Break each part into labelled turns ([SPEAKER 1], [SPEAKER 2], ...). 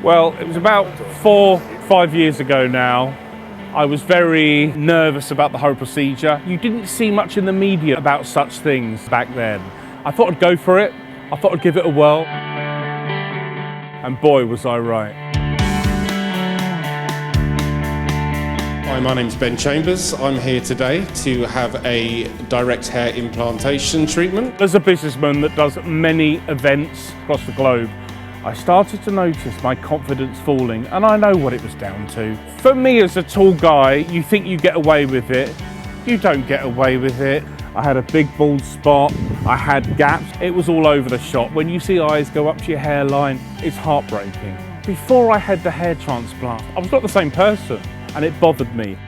[SPEAKER 1] Well, it was about 4-5 years ago now. I was very nervous about the whole procedure. You didn't see much in the media about such things back then. I thought I'd go for it. I thought I'd give it a whirl. And boy, was I right.
[SPEAKER 2] Hi, my name's Ben Chambers. I'm here today to have a direct hair implantation treatment.
[SPEAKER 1] As a businessman that does many events across the globe, I started to notice my confidence falling, and I know what it was down to. For me as a tall guy, you think you get away with it. You don't get away with it. I had a big bald spot, I had gaps, it was all over the shop. When you see eyes go up to your hairline, it's heartbreaking. Before I had the hair transplant, I was not the same person, and it bothered me.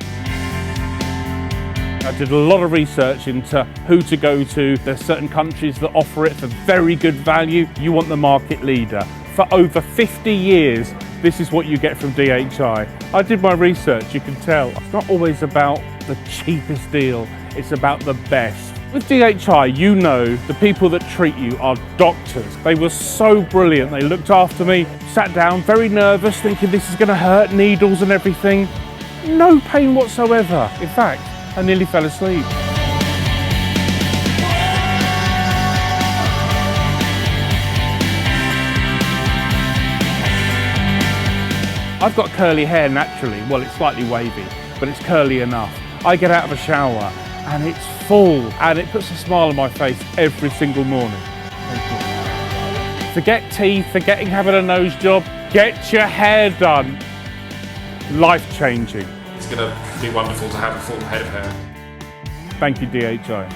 [SPEAKER 1] I did a lot of research into who to go to. There's certain countries that offer it for very good value. You want the market leader. For over 50 years, this is what you get from DHI. I did my research, you can tell. It's not always about the cheapest deal, it's about the best. With DHI, you know the people that treat you are doctors. They were so brilliant. They looked after me, sat down, very nervous, thinking this is gonna hurt, needles and everything. No pain whatsoever. In fact, I nearly fell asleep. I've got curly hair naturally. Well, it's slightly wavy, but it's curly enough. I get out of a shower and it's full, and it puts a smile on my face every single morning. Thank you. Forget teeth, forgetting having a nose job. Get your hair done. Life-changing.
[SPEAKER 2] It's going to be wonderful to have a full head of hair.
[SPEAKER 1] Thank you, DHI.